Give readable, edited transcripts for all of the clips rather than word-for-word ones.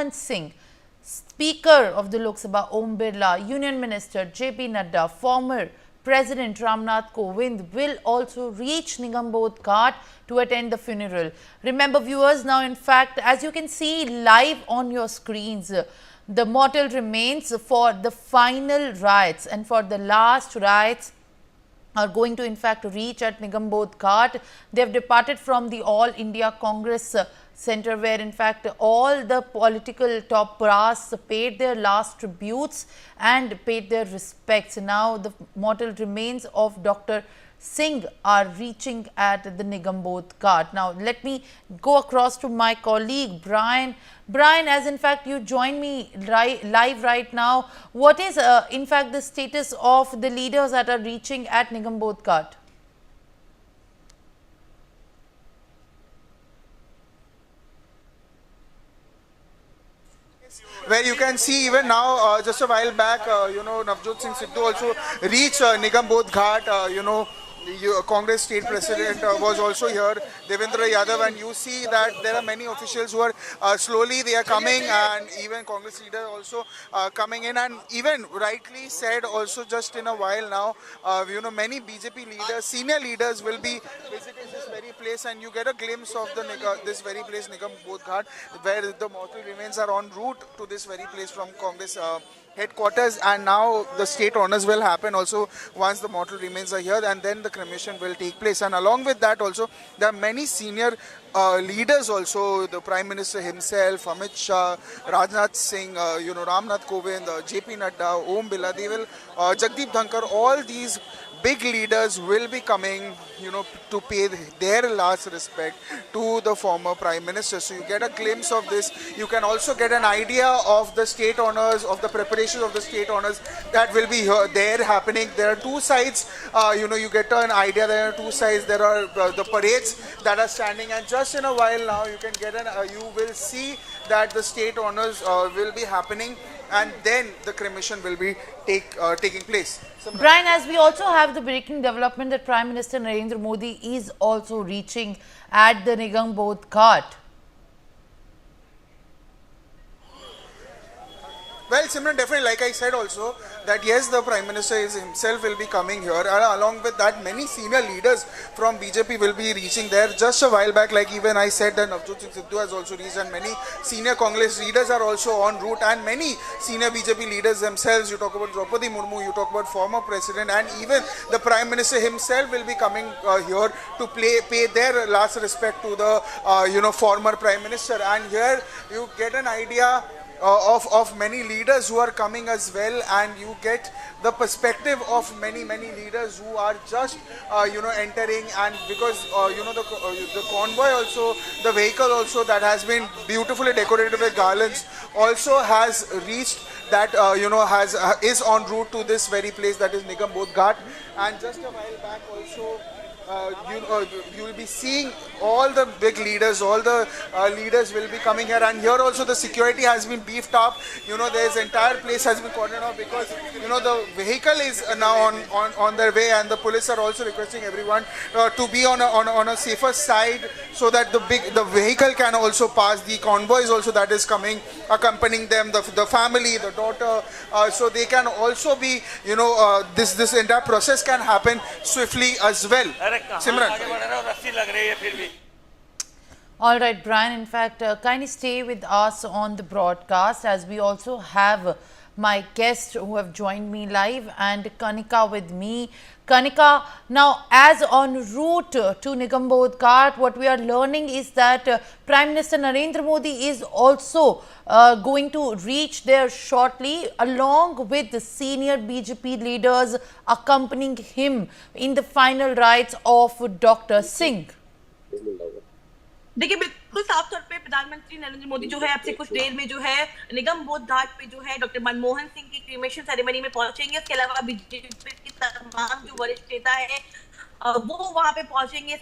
Manmohan Singh, Speaker of the Lok Sabha Om Birla, Union Minister JP Nadda, former President Ramnath Kovind will also reach Nigambodh Ghat to attend the funeral. Remember viewers, now in fact, as you can see live on your screens, the mortal remains for the final rites and for the last rites are going to in fact reach at Nigambodh Ghat. They have departed from the All India Congress Center, where in fact all the political top brass paid their last tributes and paid their respects. Now the mortal remains of Dr. Singh are reaching at the Nigambodh Ghat. Now let me go across to my colleague Brian. Brian, as in fact you join me live right now, what is in fact the status of the leaders that are reaching at Nigambodh Ghat? Where you can see even now, just a while back, Navjot Singh Sidhu also reached Nigambodh Ghat, Congress state president was also here, Devendra Yadav, and you see that there are many officials who are slowly they are coming, and even Congress leader also coming in, and even rightly said also just in a while now, many BJP leaders, senior leaders will be visiting this very place, and you get a glimpse of the this very place, Nigambodh Ghat, where the mortal remains are en route to this very place from Congress headquarters, and now the state honors will happen also once the mortal remains are here, and then the cremation will take place. And along with that also there are many senior leaders also, the Prime Minister himself, Amit Shah, Rajnath Singh, Ramnath Kovind, JP Nadda, Om Birla, they will, Jagdeep Dhankar, all these big leaders will be coming, to pay their last respect to the former Prime Minister. So you get a glimpse of this. You can also get an idea of the state honors, of the preparations of the state honors that will be there happening. There are two sides, you get an idea. There are two sides. There are the parades that are standing, and just in a while now you can get you will see that the state honors will be happening, and then the cremation will be taking place. Brian, as we also have the breaking development that Prime Minister Narendra Modi is also reaching at the Nigambodh Ghat. Well, Simran, definitely, like I said also, that yes, the Prime Minister himself will be coming here, and along with that, many senior leaders from BJP will be reaching there. Just a while back, like even I said, that Navjot Singh Sidhu has also reached, and many senior Congress leaders are also en route, and many senior BJP leaders themselves. You talk about Draupadi Murmu, you talk about former President, and even the Prime Minister himself will be coming here to pay their last respect to the former Prime Minister. And here you get an idea of many leaders who are coming as well, and you get the perspective of many leaders who are just entering, and because the convoy also, the vehicle also that has been beautifully decorated with garlands also has reached that is en route to this very place, that is Nigambodh Ghat. And just a while back also you will be seeing all the big leaders, all the leaders will be coming here, and here also the security has been beefed up. This entire place has been cordoned off because the vehicle is now on their way, and the police are also requesting everyone to be on a safer side, so that the vehicle can also pass. The convoys also that is coming, accompanying them, the family, the daughter, so they can also be, this entire process can happen swiftly as well. Simran. All right, Brian, in fact, kindly stay with us on the broadcast, as we also have my guests who have joined me live, and Kanika with me. Kanika, now as en route to Nigambodh Ghat, what we are learning is that Prime Minister Narendra Modi is also going to reach there shortly, along with the senior BJP leaders accompanying him in the final rites of Dr. Singh. देखिए बिल्कुल साफ तौर पे प्रधानमंत्री नरेंद्र मोदी जो है अब से कुछ देर में जो है निगमबोध घाट पे जो है डॉक्टर मनमोहन सिंह की क्रीमेशन सेरेमनी में पहुंचेंगे। इसके अलावा बीजेपी के तमाम जो वरिष्ठ नेता है वो वहां पे पहुंचेंगे।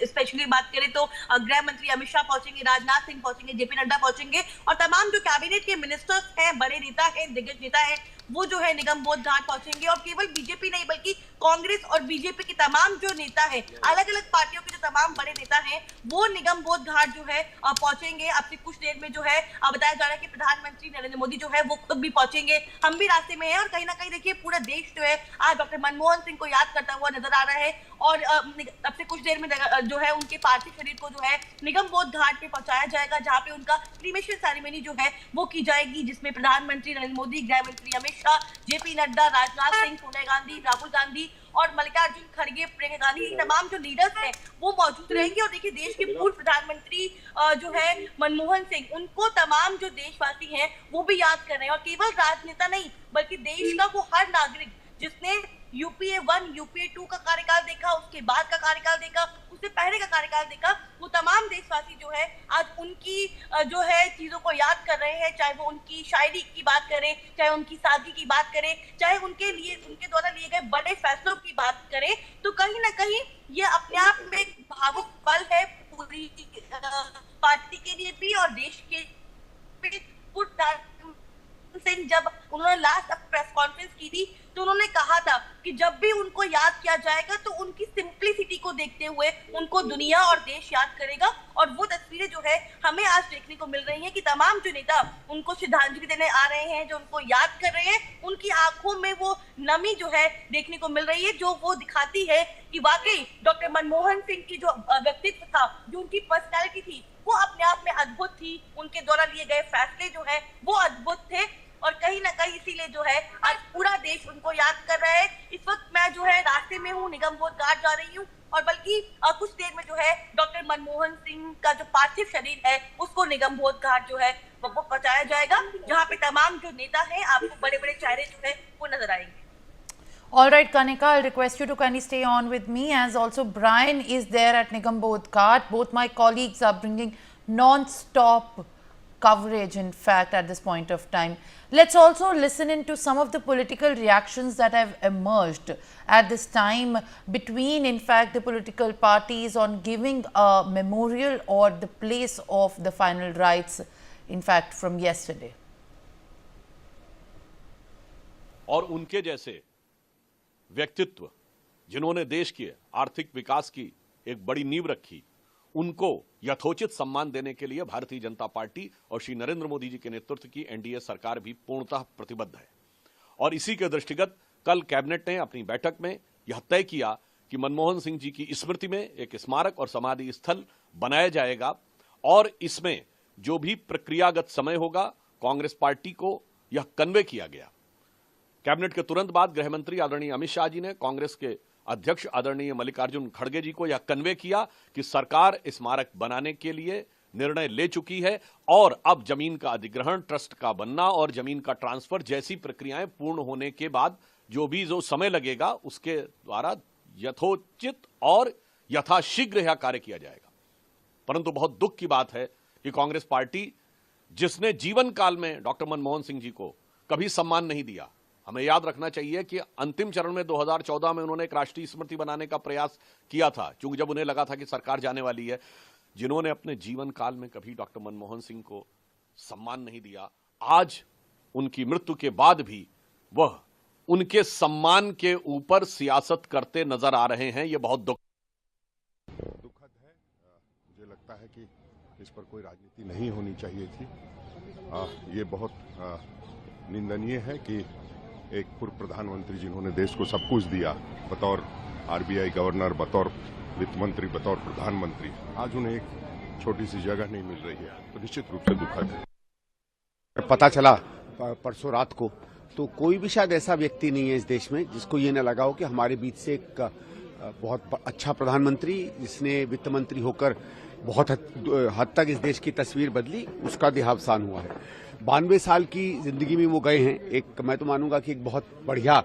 स्पेशली बात करें तो गृह मंत्री अमित शाह पहुंचेंगे, राजनाथ सिंह पहुंचेंगे, जेपी नड्डा पहुंचेंगे और तमाम जो कैबिनेट के मिनिस्टर्स हैं, बड़े नेता हैं, दिग्गज नेता हैं, वो जो है निगम बोध घाट पहुंचेंगे। और केवल बीजेपी नहीं बल्कि कांग्रेस और बीजेपी के तमाम जो नेता हैं, अलग अलग पार्टियों के जो तमाम बड़े नेता हैं, वो निगम बोध घाट जो है पहुंचेंगे। अब से कुछ देर में जो है बताया जा रहा है कि प्रधानमंत्री नरेंद्र मोदी जो है वो खुद भी पहुंचेंगे, हम भी रास्ते में हैं। और कहीं ना कहीं देखिए पूरा देश जो है आज डॉक्टर मनमोहन सिंह को याद करता हुआ नजर आ रहा है। और अब से कुछ देर में जो है उनके पार्थिव शरीर को जो है निगम बोध घाट पे पहुंचाया जाएगा, जहां पे उनका क्रीमेशन सेरेमनी जो है वो की जाएगी, जिसमें प्रधानमंत्री नरेंद्र मोदी, गृह मंत्री अमित शाह, जेपी नड्डा, राजनाथ सिंह, सोनिया गांधी, राहुल गांधी और मल्लिकार्जुन खड़गे, प्रियंका गांधी, तमाम जो लीडर्स हैं वो मौजूद रहेंगे। और देखिए देश के पूर्व प्रधानमंत्री जो है मनमोहन सिंह, उनको तमाम जो देशवासी हैं वो भी याद कर रहे हैं। और केवल राजनेता नहीं बल्कि देश का वो हर नागरिक जिसने यूपीए 1, यूपीए 2 का कार्यकाल देखा, उसके बाद का कार्यकाल देखा, उससे पहले का कार्यकाल देखा, वो तमाम देशवासी जो है आज उनकी जो है चीजों को याद कर रहे हैं। चाहे वो उनकी शायरी की बात करें, चाहे उनकी सादगी की बात करें, चाहे उनके द्वारा लिए गए बड़े फैसलों की बात करें, तो कहीं ना कहीं ये अपने आप में एक भावुक पल है पूरी पार्टी के लिए भी और देश के सिंह। जब उन्होंने लास्ट प्रेस कॉन्फ्रेंस की थी तो उन्होंने कहा था कि जब भी उनको याद किया जाएगा तो उनकी सिंप्लिसिटी को देखते हुए उनको दुनिया और देश याद करेगा। और वो तस्वीरें जो है हमें आज देखने को मिल रही हैं कि तमाम जो नेता उनको श्रद्धांजलि देने आ रहे हैं, जो उनको याद कर रहे हैं, उनकी आंखों में वो नमी जो है देखने को मिल रही है, जो वो दिखाती है कि वाकई डॉक्टर मनमोहन सिंह की जो व्यक्तित्व था, जो उनकी पर्सनैलिटी थी, वो अपने आप में अद्भुत थी। उनके द्वारा लिए गए फैसले जो है वो अद्भुत थे और कहीं ना कहीं इसीलिए जो है आज पूरा देश उनको याद कर रहा है। इस वक्त मैं जो है रास्ते में हूँ, निगम बोध घाट जा रही हूँ और बल्कि कुछ देर में जो है डॉक्टर मनमोहन सिंह का जो पार्थिव शरीर है उसको निगम बोध घाट जो है वो पहुंचाया जाएगा, जहाँ पे तमाम जो नेता हैं, आपको बड़े बड़े चेहरे जो है वो नजर आएंगे। All right, Kanika, I'll request you to kindly stay on with me, as also Brian is there at Nigam Bodh Ghat. Both my colleagues are bringing non-stop coverage, in fact, at this point of time. Let's also listen into some of the political reactions that have emerged at this time between, in fact, the political parties on giving a memorial or the place of the final rites, in fact, from yesterday. और उनके जैसे व्यक्तित्व जिन्होंने देश के आर्थिक विकास की एक बड़ी नींव रखी, उनको यथोचित सम्मान देने के लिए भारतीय जनता पार्टी और श्री नरेंद्र मोदी जी के नेतृत्व की एनडीए सरकार भी पूर्णतः प्रतिबद्ध है। और इसी के दृष्टिगत कल कैबिनेट ने अपनी बैठक में यह तय किया कि मनमोहन सिंह जी की स्मृति में एक स्मारक और समाधि स्थल बनाया जाएगा और इसमें जो भी प्रक्रियागत समय होगा कांग्रेस पार्टी को यह कन्वे किया गया। कैबिनेट के तुरंत बाद गृह मंत्री आदरणीय अमित शाह जी ने कांग्रेस के अध्यक्ष आदरणीय मल्लिकार्जुन खड़गे जी को यह कन्वे किया कि सरकार स्मारक बनाने के लिए निर्णय ले चुकी है और अब जमीन का अधिग्रहण, ट्रस्ट का बनना और जमीन का ट्रांसफर जैसी प्रक्रियाएं पूर्ण होने के बाद जो समय लगेगा उसके द्वारा यथोचित और यथाशीघ्र यह कार्य किया जाएगा। परंतु बहुत दुख की बात है कि कांग्रेस पार्टी, जिसने जीवन काल में डॉक्टर मनमोहन सिंह जी को कभी सम्मान नहीं दिया, हमें याद रखना चाहिए कि अंतिम चरण में 2014 में उन्होंने एक राष्ट्रीय स्मृति बनाने का प्रयास किया था, क्योंकि जब उन्हें लगा था कि सरकार जाने वाली है, जिन्होंने अपने जीवन काल में कभी डॉक्टर मनमोहन सिंह को सम्मान नहीं दिया, आज उनकी मृत्यु के बाद भी वह उनके सम्मान के ऊपर सियासत करते नजर आ रहे हैं। यह बहुत दुखद है। मुझे लगता है कि इस पर कोई राजनीति नहीं होनी चाहिए थी। ये बहुत निंदनीय है कि एक पूर्व प्रधानमंत्री जिन्होंने देश को सब कुछ दिया, बतौर आरबीआई गवर्नर, बतौर वित्त मंत्री, बतौर प्रधानमंत्री, आज उन्हें एक छोटी सी जगह नहीं मिल रही है, तो निश्चित रूप से दुखद है। पता चला परसों रात को, तो कोई भी शायद ऐसा व्यक्ति नहीं है इस देश में जिसको ये न लगा हो कि हमारे बीच से एक बहुत अच्छा प्रधानमंत्री, जिसने वित्त मंत्री होकर बहुत हद तक इस देश की तस्वीर बदली, उसका देहावसान हुआ है। 92 साल की जिंदगी में वो गए हैं। एक मैं तो मानूंगा कि एक बहुत बढ़िया,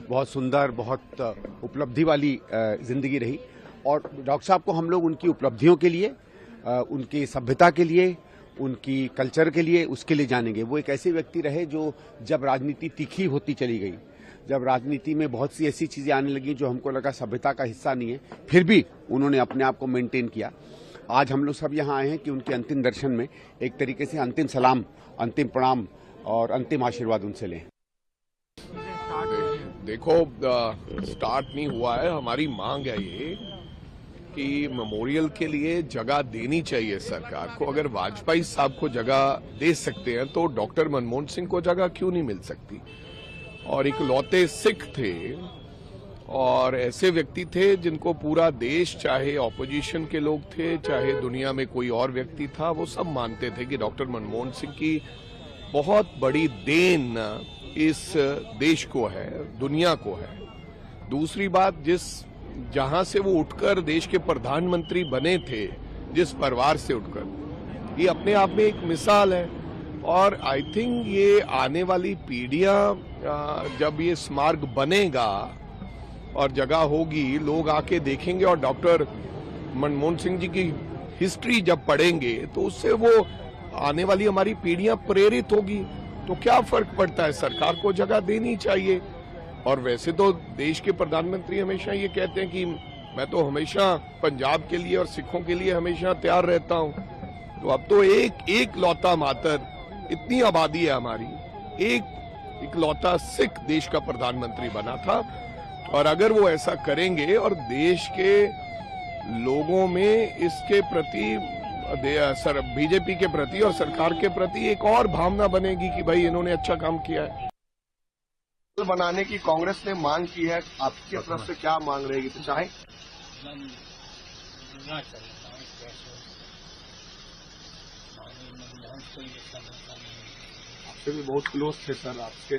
बहुत सुंदर, बहुत उपलब्धि वाली जिंदगी रही। और डॉक्टर साहब को हम लोग उनकी उपलब्धियों के लिए, उनकी सभ्यता के लिए, उनकी कल्चर के लिए, उसके लिए जानेंगे। वो एक ऐसे व्यक्ति रहे जो जब राजनीति तीखी होती चली गई, जब राजनीति में बहुत सी ऐसी चीजें आने लगी जो हमको लगा सभ्यता का हिस्सा नहीं है, फिर भी उन्होंने अपने आप को मेंटेन किया। आज हम लोग सब यहाँ आए हैं कि उनके अंतिम दर्शन में एक तरीके से अंतिम सलाम, अंतिम प्रणाम और अंतिम आशीर्वाद उनसे लें। देखो, स्टार्ट नहीं हुआ है। हमारी मांग है ये कि मेमोरियल के लिए जगह देनी चाहिए सरकार को। अगर वाजपेयी साहब को जगह दे सकते हैं तो डॉक्टर मनमोहन सिंह को जगह क्यों नहीं मिल सकती। और इकलौते सिख थे और ऐसे व्यक्ति थे जिनको पूरा देश, चाहे ऑपोजिशन के लोग थे चाहे दुनिया में कोई और व्यक्ति था, वो सब मानते थे कि डॉक्टर मनमोहन सिंह की बहुत बड़ी देन इस देश को है, दुनिया को है। दूसरी बात, जहां से वो उठकर देश के प्रधानमंत्री बने थे, जिस परिवार से उठकर, ये अपने आप में एक मिसाल है। और आई थिंक ये आने वाली पीढ़ियां जब ये स्मारक बनेगा और जगह होगी, लोग आके देखेंगे और डॉक्टर मनमोहन सिंह जी की हिस्ट्री जब पढ़ेंगे तो उससे वो आने वाली हमारी पीढ़ियां प्रेरित होगी। तो क्या फर्क पड़ता है, सरकार को जगह देनी चाहिए। और वैसे तो देश के प्रधानमंत्री हमेशा ये कहते हैं कि मैं तो हमेशा पंजाब के लिए और सिखों के लिए हमेशा तैयार रहता हूं। तो अब तो एक लौता मातर, इतनी आबादी है हमारी, एक इकलौता सिख देश का प्रधानमंत्री बना था। और अगर वो ऐसा करेंगे और देश के लोगों में इसके प्रति, बीजेपी के प्रति और सरकार के प्रति एक और भावना बनेगी कि भाई इन्होंने अच्छा काम किया है। बनाने की कांग्रेस ने मांग की है, आपकी तरफ से क्या मांग रहेगी? तो चाहे आपसे भी बहुत क्लोज थे सर, आपके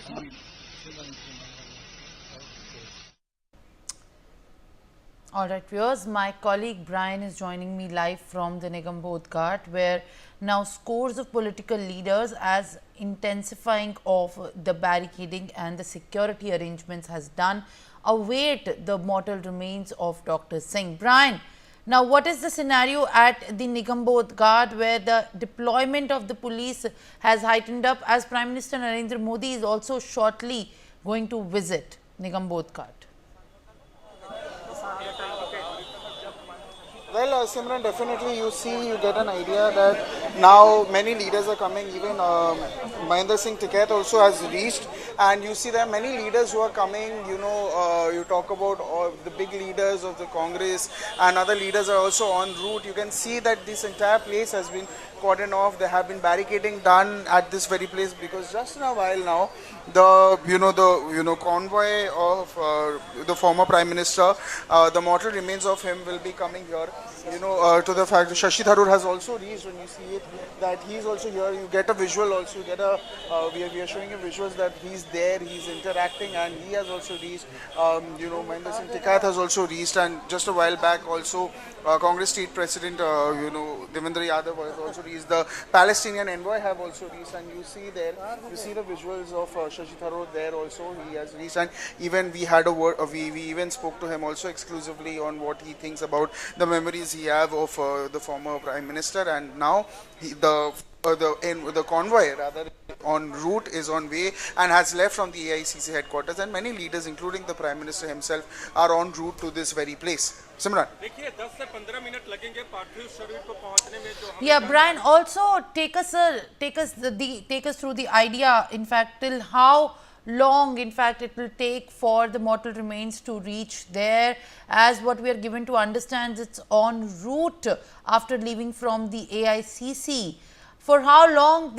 All right, viewers, my colleague Brian is joining me live from the Nigambodh Ghat, where now scores of political leaders, as intensifying of the barricading and the security arrangements has done, await the mortal remains of Dr. Singh. Brian, now what is the scenario at the Nigambodh Ghat, where the deployment of the police has heightened up, as Prime Minister Narendra Modi is also shortly going to visit Nigambodh Ghat? Well, Simran, definitely you get an idea that now many leaders are coming. Even Mahendra Singh Tikait also has reached, and you see there are many leaders who are coming. You talk about all the big leaders of the Congress, and other leaders are also en route. You can see that this entire place has been cordoned off. There have been barricading done at this very place, because just in a while now, the convoy of the former Prime Minister, the mortal remains of him will be coming here. To the fact that Shashi Tharoor has also reached. When you see it, that he is also here, you get a visual also. You get we are showing you visuals that he's there, he's interacting, and he has also reached. Mahendra Singh Tikait has also reached, and just a while back also, Congress State President, Devendra Yadav has also reached. The Palestinian envoy have also reached, and you see the visuals of Shashi Tharoor there also. He has reached, and even we had a word. We even spoke to him also exclusively on what he thinks about the memories he have of the former Prime Minister. And now the convoy rather en route is on way and has left from the AICC headquarters, and many leaders including the Prime Minister himself are en route to this very place. Simran, देखिए 10 से 15 minute लगेंगे पार्थिव शरीर को पहुंचने में। जो Yeah, Brian, also take us through the idea, in fact, till how long in fact it will take for the mortal remains to reach there, as what we are given to understand it's en route after leaving from the AICC. For how long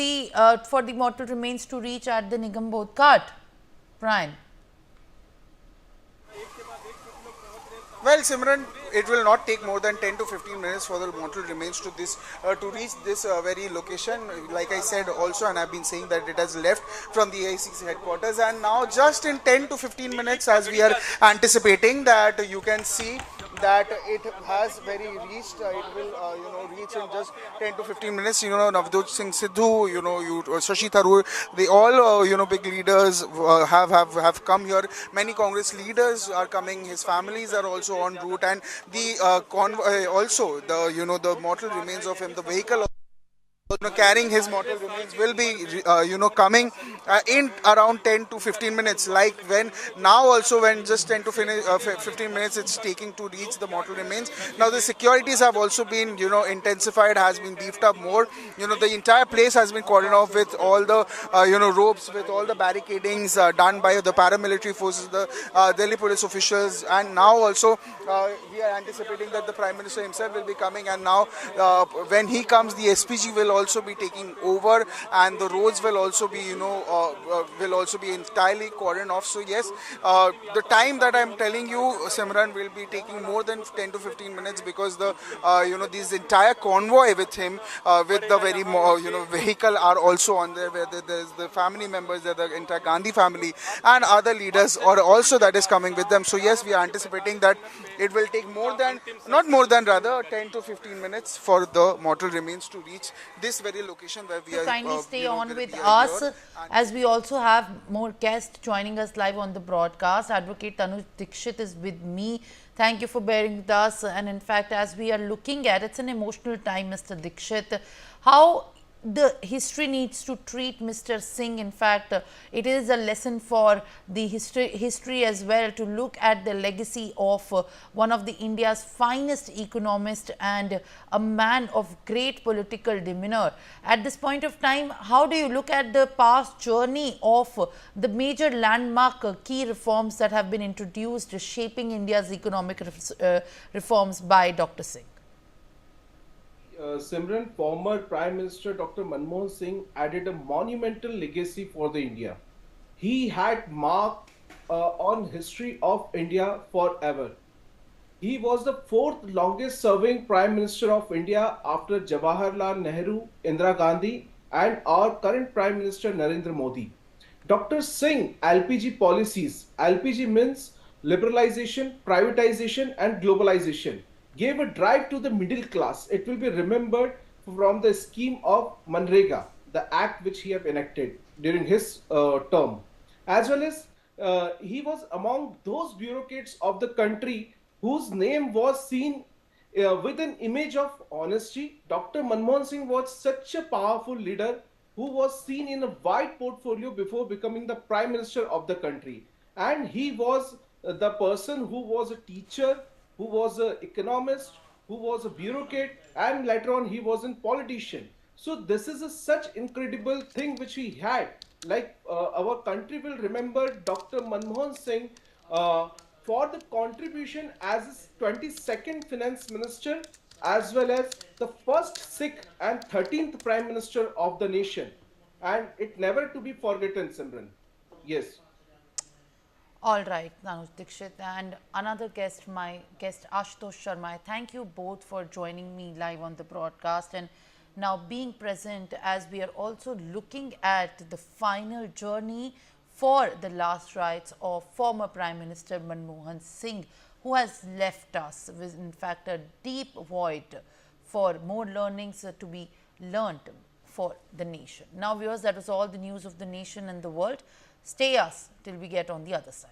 for the mortal remains to reach at the Nigambodh Ghat, Brian? well, Simran, it will not take more than 10 to 15 minutes for the mortal remains to reach this very location. Like I said also, and I've been saying that it has left from the AICC headquarters, and now just in 10 to 15 minutes, as we are anticipating, that you can see that it has reached. It will reach in just 10 to 15 minutes. Navjot Singh Sidhu, Shashi Tharoor, they all big leaders have come here. Many Congress leaders are coming. His families are also en route, and the convoy also, the mortal remains of him, the vehicle carrying his mortal remains will be coming in around 10 to 15 minutes. Like when now also when just 10 to 15 minutes it's taking to reach the mortal remains. Now the securities have also been intensified, has been beefed up more. The entire place has been cordoned off with all the ropes, with all the barricadings done by the paramilitary forces, the Delhi police officials, and now also we are anticipating that the Prime Minister himself will be coming, and now when he comes the SPG will also be taking over, and the roads will also be entirely cordoned off. So yes, the time that I'm telling you, Simran, will be taking more than 10 to 15 minutes, because the this entire convoy with him, with the very vehicle are also on there, where there's the family members, the entire Gandhi family and other leaders are also that is coming with them. So yes, we are anticipating that it will take rather 10 to 15 minutes for the mortal remains to reach this very location where we So are. kindly stay on we with are us, here. as we also have more guests joining us live on the broadcast. Advocate Tanuj Dixit is with me. Thank you for bearing with us. And in fact, as we are looking at, it's an emotional time, Mr. Dixit, how the history needs to treat Mr. Singh. In fact, it is a lesson for the history as well, to look at the legacy of one of the India's finest economists and a man of great political demeanor. At this point of time, how do you look at the past journey of the major landmark key reforms that have been introduced, shaping India's economic reforms by Dr. Singh? Simran, former Prime Minister Dr. Manmohan Singh added a monumental legacy for the India. He had marked on history of India forever. He was the fourth longest serving Prime Minister of India after Jawaharlal Nehru, Indira Gandhi and our current Prime Minister Narendra Modi. Dr. Singh LPG policies, LPG means liberalization, privatization and globalization, gave a drive to the middle class. It will be remembered from the scheme of Manrega, the act which he have enacted during his term. As well as he was among those bureaucrats of the country whose name was seen with an image of honesty. Dr. Manmohan Singh was such a powerful leader who was seen in a wide portfolio before becoming the Prime Minister of the country. And he was the person who was a teacher, who was an economist, who was a bureaucrat, and later on he was a politician. So this is such incredible thing which he had. Like our country will remember Dr. Manmohan Singh for the contribution as his 22nd finance minister, as well as the first Sikh and 13th Prime Minister of the nation. And it never to be forgotten, Simran. Yes. All right, Tanuj Dixit and another guest, my guest Ashutosh Sharma. Thank you both for joining me live on the broadcast and now being present, as we are also looking at the final journey for the last rites of former Prime Minister Manmohan Singh, who has left us with in fact a deep void for more learnings to be learnt for the nation. Now viewers, that was all the news of the nation and the world. Stay us till we get on the other side.